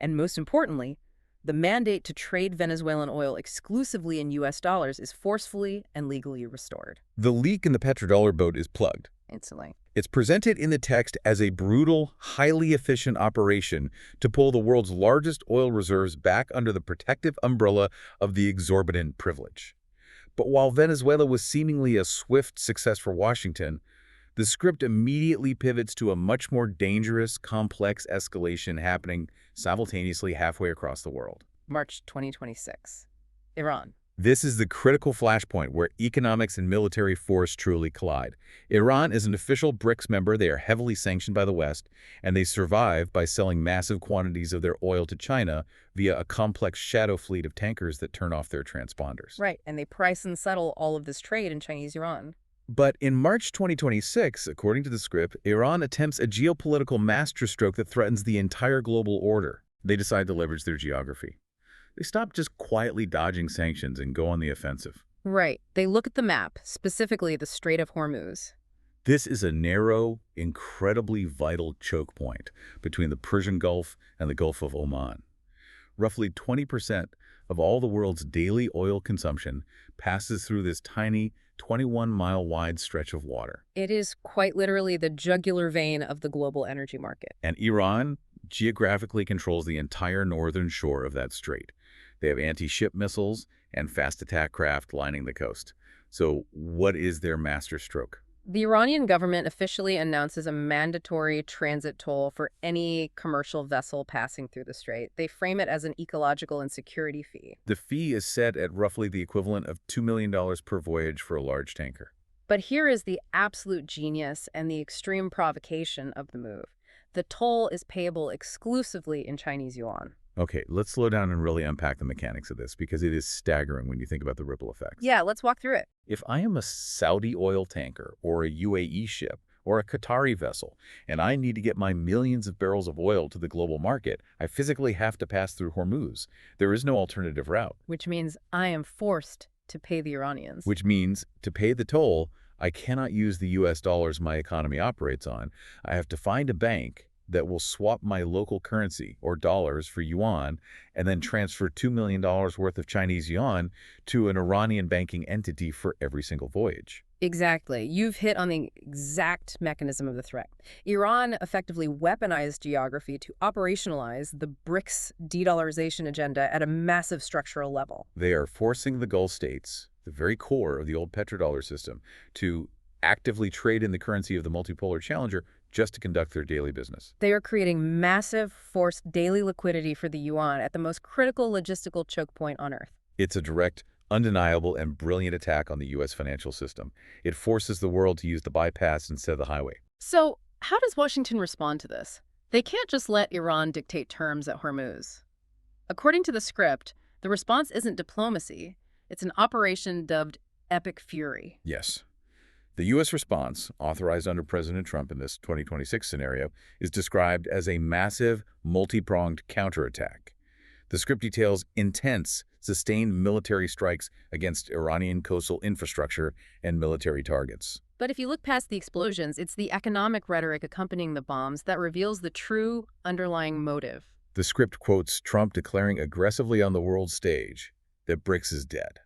And most importantly, the mandate to trade Venezuelan oil exclusively in U.S. dollars is forcefully and legally restored. The leak in the petrodollar boat is plugged. Instantly. It's presented in the text as a brutal, highly efficient operation to pull the world's largest oil reserves back under the protective umbrella of the exorbitant privilege. But while Venezuela was seemingly a swift success for Washington, the script immediately pivots to a much more dangerous, complex escalation happening simultaneously halfway across the world. March 2026. Iran. This is the critical flashpoint where economics and military force truly collide. Iran is an official BRICS member. They are heavily sanctioned by the West, and they survive by selling massive quantities of their oil to China via a complex shadow fleet of tankers that turn off their transponders. Right, and they price and settle all of this trade in Chinese yuan. But in March 2026, according to the script, Iran attempts a geopolitical masterstroke that threatens the entire global order. They decide to leverage their geography. They stop just quietly dodging sanctions and go on the offensive. Right. They look at the map, specifically the Strait of Hormuz. This is a narrow, incredibly vital choke point between the Persian Gulf and the Gulf of Oman. Roughly 20% of all the world's daily oil consumption passes through this tiny, 21-mile-wide stretch of water. It is quite literally the jugular vein of the global energy market. And Iran geographically controls the entire northern shore of that strait. They have anti-ship missiles and fast attack craft lining the coast. So what is their masterstroke? The Iranian government officially announces a mandatory transit toll for any commercial vessel passing through the strait. They frame it as an ecological and security fee. The fee is set at roughly the equivalent of $2 million per voyage for a large tanker. But here is the absolute genius and the extreme provocation of the move. The toll is payable exclusively in Chinese yuan. Okay, let's slow down and really unpack the mechanics of this because it is staggering when you think about the ripple effects. Yeah, let's walk through it. If I am a Saudi oil tanker or a UAE ship or a Qatari vessel and I need to get my millions of barrels of oil to the global market, I physically have to pass through Hormuz. There is no alternative route. Which means I am forced to pay the Iranians. Which means to pay the toll, I cannot use the US dollars my economy operates on. I have to find a bank that will swap my local currency, or dollars, for yuan, and then transfer $2 million worth of Chinese yuan to an Iranian banking entity for every single voyage. Exactly. You've hit on the exact mechanism of the threat. Iran effectively weaponized geography to operationalize the BRICS de-dollarization agenda at a massive structural level. They are forcing the Gulf states, the very core of the old petrodollar system, to actively trade in the currency of the multipolar challenger just to conduct their daily business. They are creating massive forced daily liquidity for the yuan at the most critical logistical choke point on Earth. It's a direct, undeniable, and brilliant attack on the U.S. financial system. It forces the world to use the bypass instead of the highway. So, how does Washington respond to this? They can't just let Iran dictate terms at Hormuz. According to the script, the response isn't diplomacy. It's an operation dubbed Epic Fury. Yes. The U.S. response, authorized under President Trump in this 2026 scenario, is described as a massive, multi-pronged counterattack. The script details intense, sustained military strikes against Iranian coastal infrastructure and military targets. But if you look past the explosions, it's the economic rhetoric accompanying the bombs that reveals the true underlying motive. The script quotes Trump declaring aggressively on the world stage that BRICS is dead.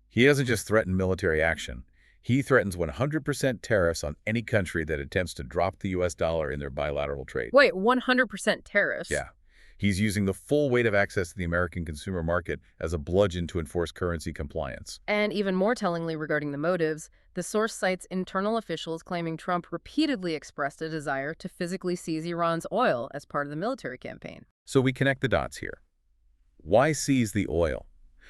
He doesn't just threaten military action. He threatens 100% tariffs on any country that attempts to drop the U.S. dollar in their bilateral trade. Wait, 100% tariffs? Yeah. He's using the full weight of access to the American consumer market as a bludgeon to enforce currency compliance. And even more tellingly regarding the motives, the source cites internal officials claiming Trump repeatedly expressed a desire to physically seize Iran's oil as part of the military campaign. So we connect the dots here. Why seize the oil?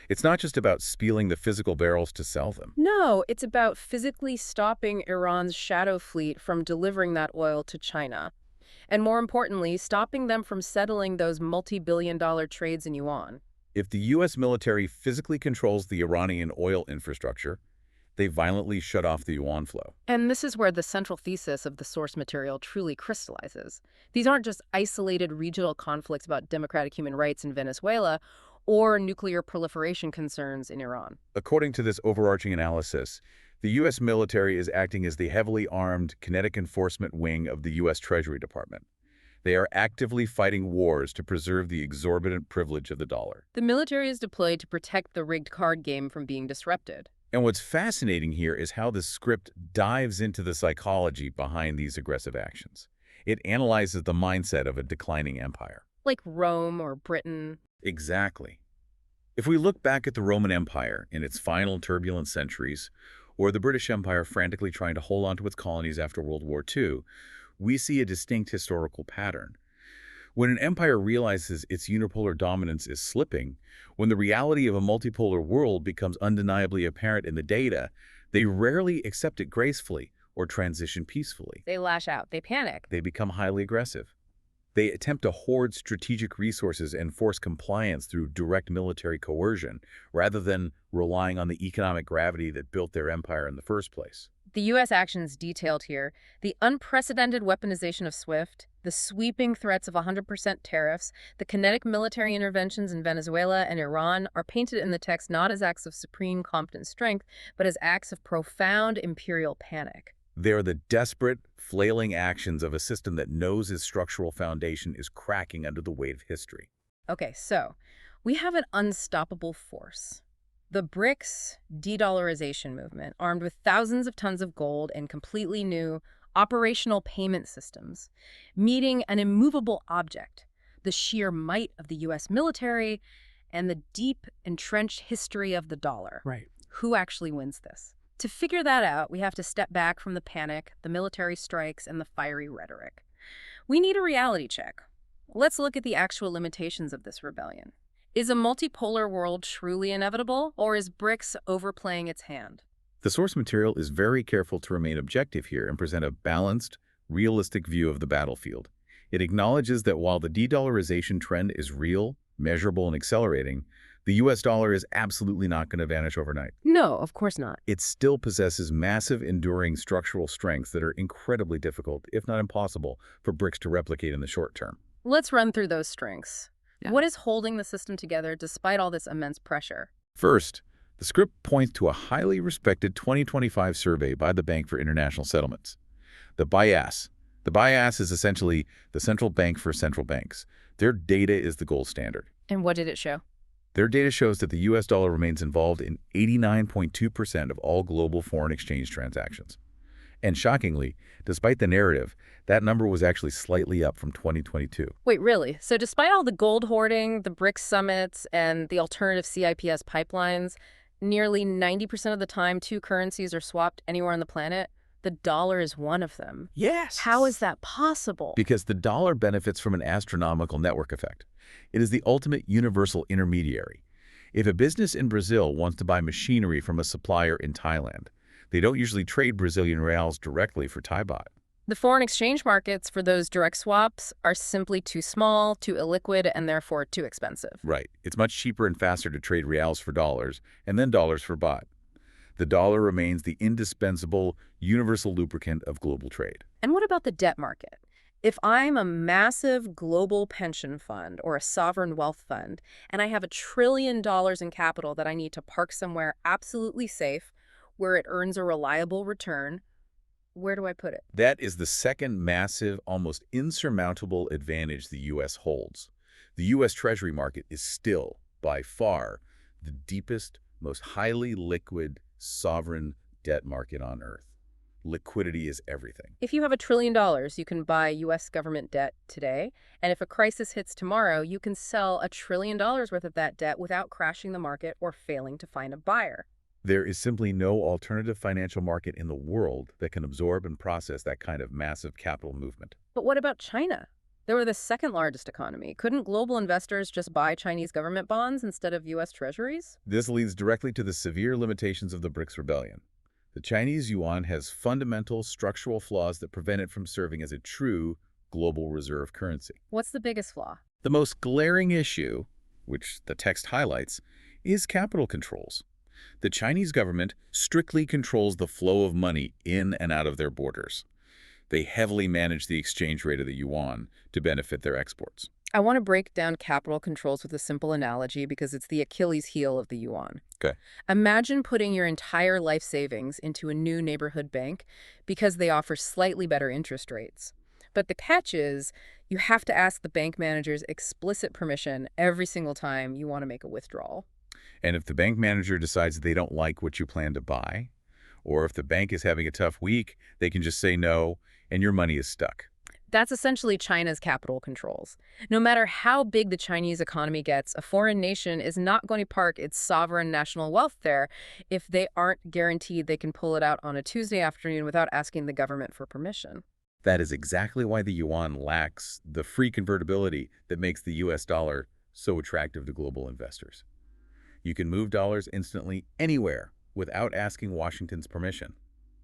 It's not just about spilling the physical barrels to sell them. No, it's about physically stopping Iran's shadow fleet from delivering that oil to China. And more importantly, stopping them from settling those multi-billion-dollar trades in yuan. If the U.S. military physically controls the Iranian oil infrastructure, they violently shut off the yuan flow. And this is where the central thesis of the source material truly crystallizes. These aren't just isolated regional conflicts about democratic human rights in Venezuela or nuclear proliferation concerns in Iran. According to this overarching analysis, the U.S. military is acting as the heavily armed kinetic enforcement wing of the U.S. Treasury Department. They are actively fighting wars to preserve the exorbitant privilege of the dollar. The military is deployed to protect the rigged card game from being disrupted. And what's fascinating here is how the script dives into the psychology behind these aggressive actions. It analyzes the mindset of a declining empire. Like Rome or Britain. Exactly. If we look back at the Roman Empire in its final turbulent centuries, or the British Empire frantically trying to hold on to its colonies after World War II, we see a distinct historical pattern. When an empire realizes its unipolar dominance is slipping, when the reality of a multipolar world becomes undeniably apparent in the data, they rarely accept it gracefully or transition peacefully. They lash out. They panic. They become highly aggressive. They attempt to hoard strategic resources and force compliance through direct military coercion, rather than relying on the economic gravity that built their empire in the first place. The U.S. actions detailed here, the unprecedented weaponization of SWIFT, the sweeping threats of 100% tariffs, the kinetic military interventions in Venezuela and Iran are painted in the text not as acts of supreme competent strength, but as acts of profound imperial panic. They are the desperate, flailing actions of a system that knows its structural foundation is cracking under the weight of history. Okay, so we have an unstoppable force. The BRICS de-dollarization movement, armed with thousands of tons of gold and completely new operational payment systems, meeting an immovable object, the sheer might of the U.S. military and the deep, entrenched history of the dollar. Right. Who actually wins this? To figure that out, we have to step back from the panic, the military strikes, and the fiery rhetoric. We need a reality check. Let's look at the actual limitations of this rebellion. Is a multipolar world truly inevitable, or is BRICS overplaying its hand? The source material is very careful to remain objective here and present a balanced, realistic view of the battlefield. It acknowledges that while the de-dollarization trend is real, measurable, and accelerating, the U.S. dollar is absolutely not going to vanish overnight. No, of course not. It still possesses massive, enduring structural strengths that are incredibly difficult, if not impossible, for BRICS to replicate in the short term. Let's run through those strengths. Yeah. What is holding the system together despite all this immense pressure? First, the script points to a highly respected 2025 survey by the Bank for International Settlements. The BIAS. The BIAS is essentially the central bank for central banks. Their data is the gold standard. And what did it show? Their data shows that the U.S. dollar remains involved in 89.2% of all global foreign exchange transactions. And shockingly, despite the narrative, that number was actually slightly up from 2022. Wait, really? So despite all the gold hoarding, the BRICS summits, and the alternative CIPS pipelines, nearly 90% of the time two currencies are swapped anywhere on the planet, the dollar is one of them. Yes. How is that possible? Because the dollar benefits from an astronomical network effect. It is the ultimate universal intermediary. If a business in Brazil wants to buy machinery from a supplier in Thailand, they don't usually trade Brazilian reals directly for Thai baht. The foreign exchange markets for those direct swaps are simply too small, too illiquid, and therefore too expensive. Right. It's much cheaper and faster to trade reals for dollars and then dollars for baht. The dollar remains the indispensable, universal lubricant of global trade. And what about the debt market? If I'm a massive global pension fund or a sovereign wealth fund, and I have $1 trillion in capital that I need to park somewhere absolutely safe, where it earns a reliable return, where do I put it? That is the second massive, almost insurmountable advantage the U.S. holds. The U.S. Treasury market is still, by far, the deepest, most highly liquid sovereign debt market on Earth. Liquidity is everything. If you have $1 trillion, you can buy U.S. government debt today, and if a crisis hits tomorrow, you can sell $1 trillion worth of that debt without crashing the market or failing to find a buyer. There is simply no alternative financial market in the world that can absorb and process that kind of massive capital movement. But what about China? They were the second largest economy. Couldn't global investors just buy Chinese government bonds instead of U.S. treasuries? This leads directly to the severe limitations of the BRICS rebellion. The Chinese yuan has fundamental structural flaws that prevent it from serving as a true global reserve currency. What's the biggest flaw? The most glaring issue, which the text highlights, is capital controls. The Chinese government strictly controls the flow of money in and out of their borders. They heavily manage the exchange rate of the yuan to benefit their exports. I want to break down capital controls with a simple analogy because it's the Achilles heel of the yuan. Okay. Imagine putting your entire life savings into a new neighborhood bank because they offer slightly better interest rates. But the catch is, you have to ask the bank manager's explicit permission every single time you want to make a withdrawal. And if the bank manager decides they don't like what you plan to buy, or if the bank is having a tough week, they can just say no, and your money is stuck. That's essentially China's capital controls. No matter how big the Chinese economy gets, a foreign nation is not going to park its sovereign national wealth there if they aren't guaranteed they can pull it out on a Tuesday afternoon without asking the government for permission. That is exactly why the yuan lacks the free convertibility that makes the US dollar so attractive to global investors. You can move dollars instantly anywhere without asking Washington's permission,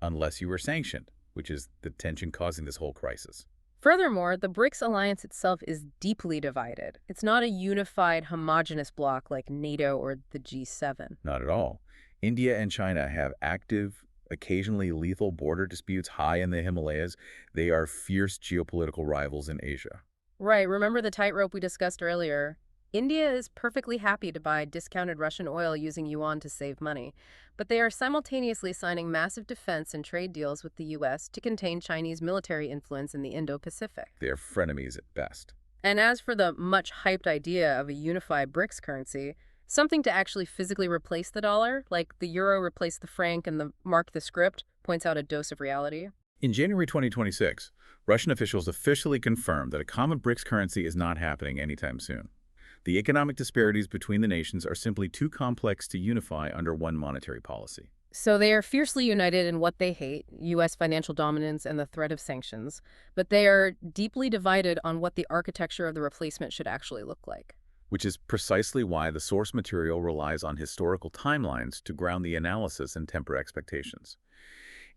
unless you were sanctioned, which is the tension causing this whole crisis. Furthermore, the BRICS alliance itself is deeply divided. It's not a unified, homogenous bloc like NATO or the G7. Not at all. India and China have active, occasionally lethal border disputes high in the Himalayas. They are fierce geopolitical rivals in Asia. Right, remember the tightrope we discussed earlier? India is perfectly happy to buy discounted Russian oil using yuan to save money, but they are simultaneously signing massive defense and trade deals with the U.S. to contain Chinese military influence in the Indo-Pacific. They are frenemies at best. And as for the much-hyped idea of a unified BRICS currency, something to actually physically replace the dollar, like the euro replaced the franc and the mark the script, points out a dose of reality. In January 2026, Russian officials officially confirmed that a common BRICS currency is not happening anytime soon. The economic disparities between the nations are simply too complex to unify under one monetary policy. So they are fiercely united in what they hate, U.S. financial dominance and the threat of sanctions, but they are deeply divided on what the architecture of the replacement should actually look like. Which is precisely why the source material relies on historical timelines to ground the analysis and temper expectations.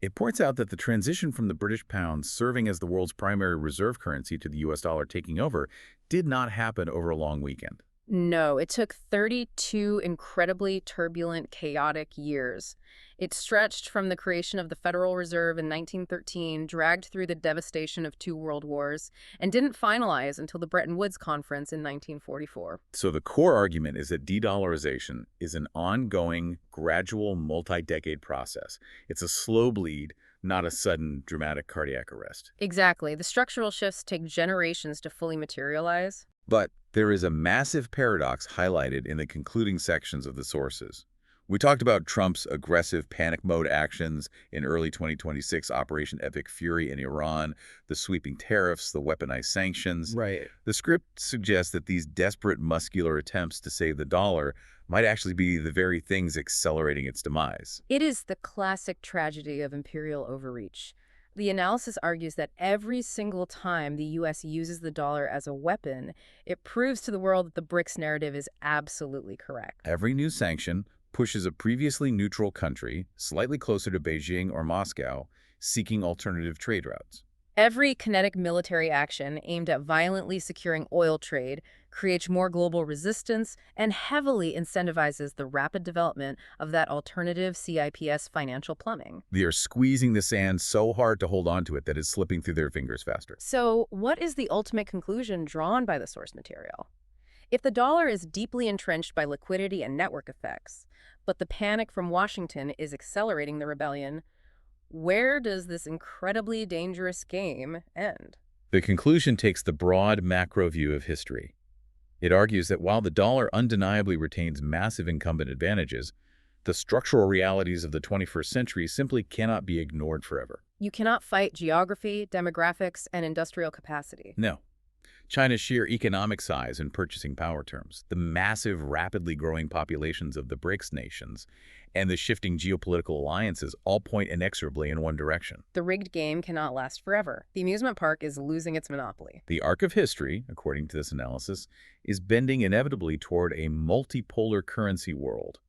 It points out that the transition from the British pound serving as the world's primary reserve currency to the US dollar taking over did not happen over a long weekend. No, it took 32 incredibly turbulent, chaotic years. It stretched from the creation of the Federal Reserve in 1913, dragged through the devastation of two world wars, and didn't finalize until the Bretton Woods Conference in 1944. So the core argument is that de-dollarization is an ongoing, gradual, multi-decade process. It's a slow bleed, not a sudden, dramatic cardiac arrest. Exactly. The structural shifts take generations to fully materialize. But there is a massive paradox highlighted in the concluding sections of the sources. We talked about Trump's aggressive panic mode actions in early 2026, Operation Epic Fury in Iran, the sweeping tariffs, the weaponized sanctions. Right. The script suggests that these desperate muscular attempts to save the dollar might actually be the very things accelerating its demise. It is the classic tragedy of imperial overreach. The analysis argues that every single time the U.S. uses the dollar as a weapon, it proves to the world that the BRICS narrative is absolutely correct. Every new sanction pushes a previously neutral country slightly closer to Beijing or Moscow, seeking alternative trade routes. Every kinetic military action aimed at violently securing oil trade creates more global resistance and heavily incentivizes the rapid development of that alternative CIPS financial plumbing. They are squeezing the sand so hard to hold onto it that it's slipping through their fingers faster. So, what is the ultimate conclusion drawn by the source material? If the dollar is deeply entrenched by liquidity and network effects, but the panic from Washington is accelerating the rebellion, where does this incredibly dangerous game end? The conclusion takes the broad macro view of history. It argues that while the dollar undeniably retains massive incumbent advantages, the structural realities of the 21st century simply cannot be ignored forever. You cannot fight geography, demographics, and industrial capacity. No. China's sheer economic size and purchasing power terms, the massive, rapidly growing populations of the BRICS nations, and the shifting geopolitical alliances all point inexorably in one direction. The rigged game cannot last forever. The amusement park is losing its monopoly. The arc of history, according to this analysis, is bending inevitably toward a multipolar currency world,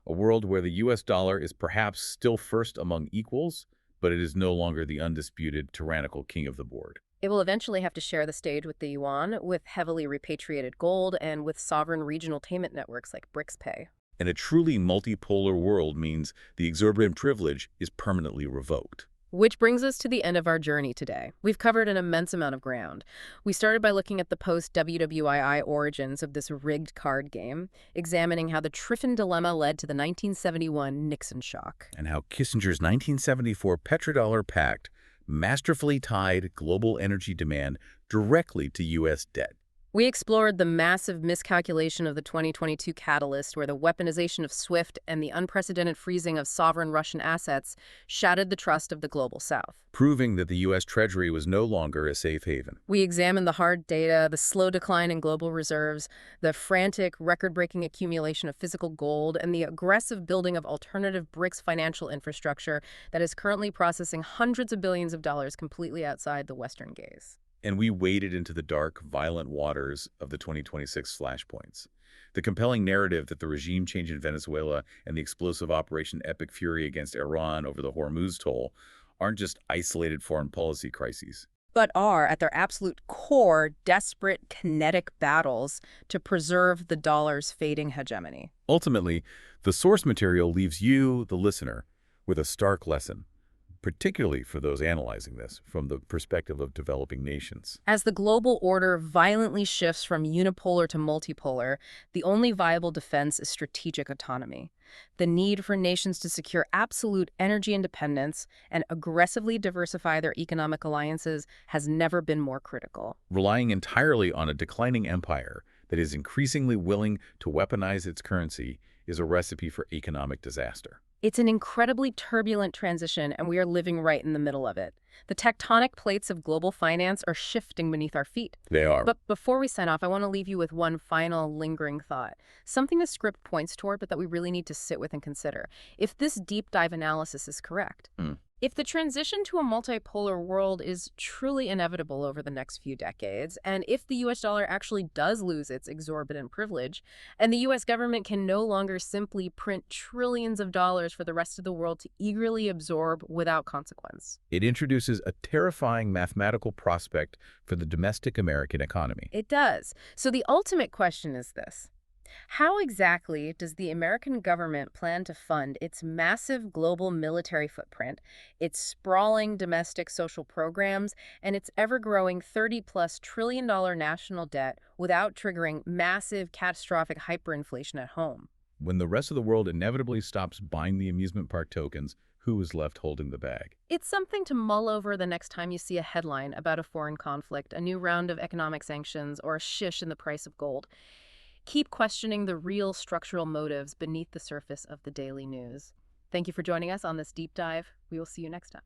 a world where the US dollar is perhaps still first among equals, but it is no longer the undisputed tyrannical king of the board. It will eventually have to share the stage with the yuan, with heavily repatriated gold, and with sovereign regional payment networks like BRICS Pay. And a truly multipolar world means the exorbitant privilege is permanently revoked. Which brings us to the end of our journey today. We've covered an immense amount of ground. We started by looking at the post-WWII origins of this rigged card game, examining how the Triffin dilemma led to the 1971 Nixon shock. And how Kissinger's 1974 petrodollar pact masterfully tied global energy demand directly to U.S. debt. We explored the massive miscalculation of the 2022 catalyst, where the weaponization of SWIFT and the unprecedented freezing of sovereign Russian assets shattered the trust of the global South. Proving that the U.S. Treasury was no longer a safe haven. We examined the hard data, the slow decline in global reserves, the frantic, record-breaking accumulation of physical gold, and the aggressive building of alternative BRICS financial infrastructure that is currently processing hundreds of billions of dollars completely outside the Western gaze. And we waded into the dark, violent waters of the 2026 flashpoints. The compelling narrative that the regime change in Venezuela and the explosive Operation Epic Fury against Iran over the Hormuz toll aren't just isolated foreign policy crises, but are, at their absolute core, desperate, kinetic battles to preserve the dollar's fading hegemony. Ultimately, the source material leaves you, the listener, with a stark lesson, particularly for those analyzing this from the perspective of developing nations. As the global order violently shifts from unipolar to multipolar, the only viable defense is strategic autonomy. The need for nations to secure absolute energy independence and aggressively diversify their economic alliances has never been more critical. Relying entirely on a declining empire that is increasingly willing to weaponize its currency is a recipe for economic disaster. It's an incredibly turbulent transition, and we are living right in the middle of it. The tectonic plates of global finance are shifting beneath our feet. They are. But before we sign off, I want to leave you with one final lingering thought, something the script points toward, but that we really need to sit with and consider. If this deep dive analysis is correct, if the transition to a multipolar world is truly inevitable over the next few decades, and if the US dollar actually does lose its exorbitant privilege, and the US government can no longer simply print trillions of dollars for the rest of the world to eagerly absorb without consequence, it introduces a terrifying mathematical prospect for the domestic American economy. It does. So the ultimate question is this. How exactly does the American government plan to fund its massive global military footprint, its sprawling domestic social programs, and its ever-growing $30+ trillion national debt without triggering massive catastrophic hyperinflation at home? When the rest of the world inevitably stops buying the amusement park tokens, who is left holding the bag? It's something to mull over the next time you see a headline about a foreign conflict, a new round of economic sanctions, or a shift in the price of gold. Keep questioning the real structural motives beneath the surface of the daily news. Thank you for joining us on this deep dive. We will see you next time.